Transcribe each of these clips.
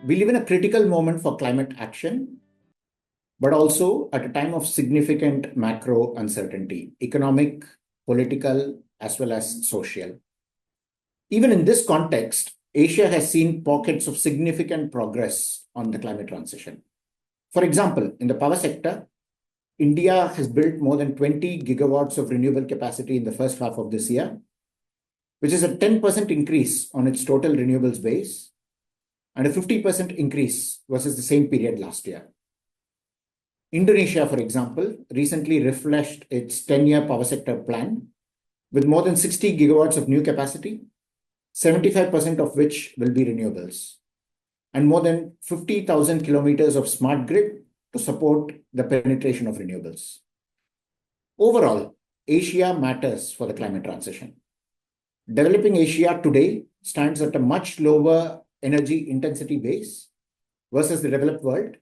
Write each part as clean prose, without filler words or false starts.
We live in a critical moment for climate action, but also at a time of significant macro uncertainty, economic, political, as well as social. Even in this context, Asia has seen pockets of significant progress on the climate transition. For example, in the power sector, India has built more than 20 gigawatts of renewable capacity in the first half of this year, which is a 10% increase on its total renewables base and a 50% increase versus the same period last year. Indonesia, for example, recently refreshed its 10-year power sector plan with more than 60 gigawatts of new capacity, 75% of which will be renewables, and more than 50,000 kilometers of smart grid to support the penetration of renewables. Overall, Asia matters for the climate transition. Developing Asia today stands at a much lower energy intensity base versus the developed world,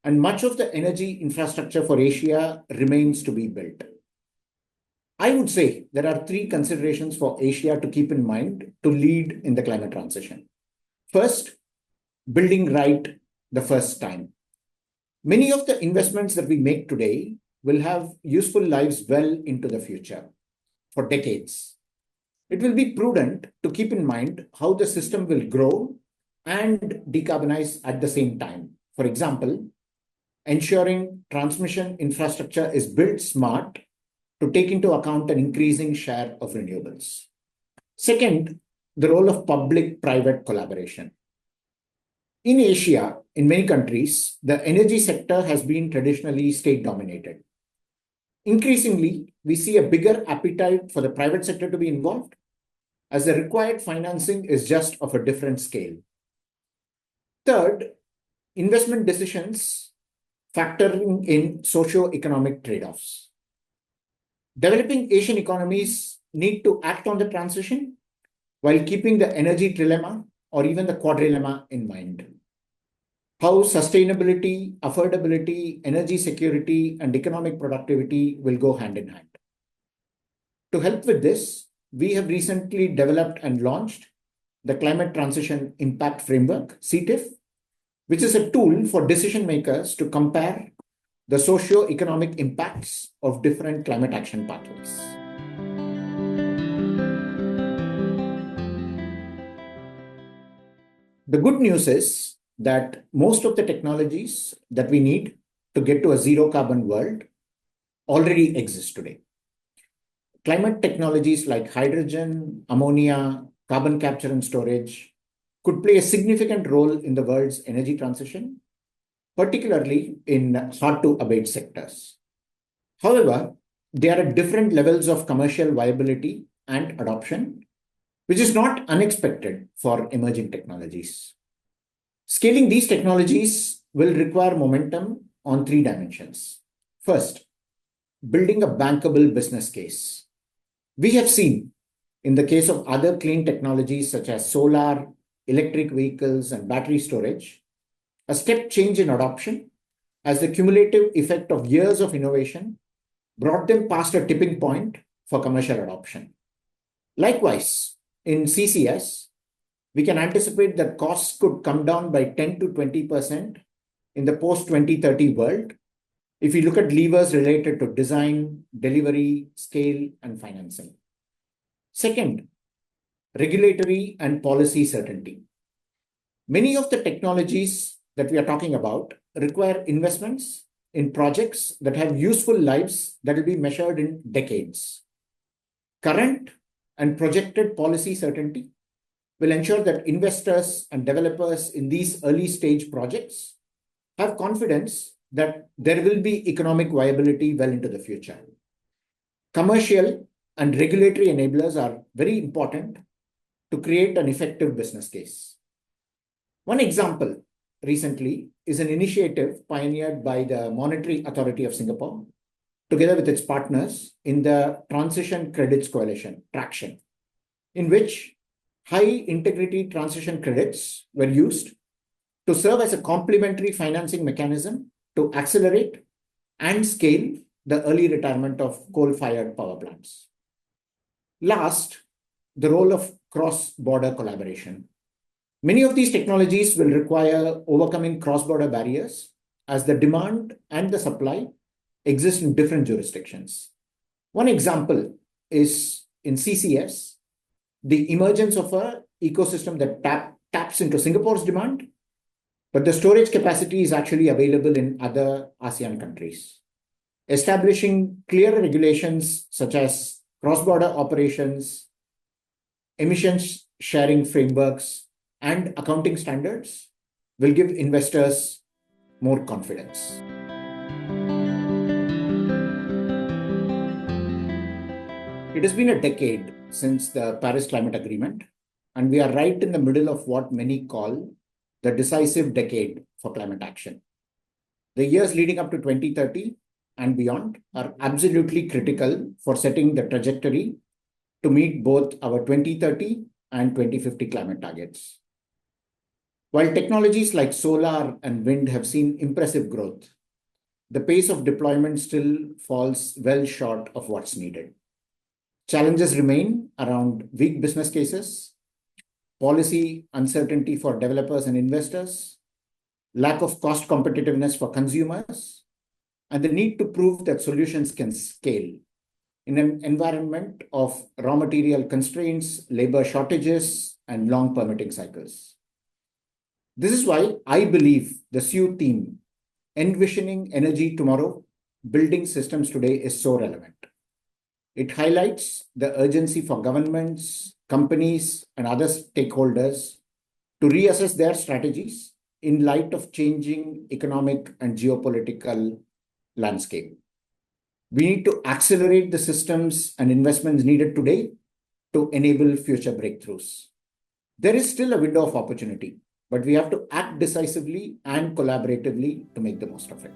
and much of the energy infrastructure for Asia remains to be built. I would say there are three considerations for Asia to keep in mind to lead in the climate transition. First, building right the first time. Many of the investments that we make today will have useful lives well into the future, for decades. It will be prudent to keep in mind how the system will grow and decarbonize at the same time. For example, ensuring transmission infrastructure is built smart to take into account an increasing share of renewables. Second, the role of public-private collaboration. In Asia, in many countries, the energy sector has been traditionally state-dominated. Increasingly, we see a bigger appetite for the private sector to be involved, as the required financing is just of a different scale. Third, investment decisions factoring in socio-economic trade-offs. Developing Asian economies need to act on the transition while keeping the energy trilemma or even the quadrilemma in mind. How sustainability, affordability, energy security, and economic productivity will go hand in hand. To help with this, we have recently developed and launched the Climate Transition Impact Framework, CTIF, which is a tool for decision makers to compare the socio-economic impacts of different climate action pathways. The good news is that most of the technologies that we need to get to a zero carbon world already exist today. Climate technologies like hydrogen, ammonia, carbon capture and storage could play a significant role in the world's energy transition, particularly in hard-to-abate sectors. However, they are at different levels of commercial viability and adoption, which is not unexpected for emerging technologies. Scaling these technologies will require momentum on three dimensions. First, building a bankable business case. We have seen, in the case of other clean technologies such as solar, electric vehicles, and battery storage, a step change in adoption as the cumulative effect of years of innovation brought them past a tipping point for commercial adoption. Likewise, in CCS, we can anticipate that costs could come down by 10 to 20% in the post-2030 world if we look at levers related to design, delivery, scale, and financing. Second, regulatory and policy certainty. Many of the technologies that we are talking about require investments in projects that have useful lives that will be measured in decades. Current and projected policy certainty will ensure that investors and developers in these early stage projects have confidence that there will be economic viability well into the future. Commercial and regulatory enablers are very important to create an effective business case. One example recently is an initiative pioneered by the Monetary Authority of Singapore, together with its partners in the Transition Credits Coalition, TRACTION, in which high integrity transition credits were used to serve as a complementary financing mechanism to accelerate and scale the early retirement of coal-fired power plants. Last, the role of cross-border collaboration. Many of these technologies will require overcoming cross-border barriers as the demand and the supply exist in different jurisdictions. One example is in CCS, the emergence of an ecosystem that taps into Singapore's demand, but the storage capacity is actually available in other ASEAN countries. Establishing clear regulations such as cross-border operations, emissions sharing frameworks, and accounting standards will give investors more confidence. It has been a decade since the Paris Climate Agreement, and we are right in the middle of what many call the decisive decade for climate action. The years leading up to 2030 and beyond are absolutely critical for setting the trajectory to meet both our 2030 and 2050 climate targets. While technologies like solar and wind have seen impressive growth, the pace of deployment still falls well short of what's needed. Challenges remain around weak business cases, policy uncertainty for developers and investors, lack of cost competitiveness for consumers, and the need to prove that solutions can scale in an environment of raw material constraints, labor shortages, and long permitting cycles. This is why I believe the SU theme, Envisioning Energy Tomorrow, Building Systems Today, is so relevant. It highlights the urgency for governments, companies, and other stakeholders to reassess their strategies in light of changing economic and geopolitical landscape. We need to accelerate the systems and investments needed today to enable future breakthroughs. There is still a window of opportunity, but we have to act decisively and collaboratively to make the most of it.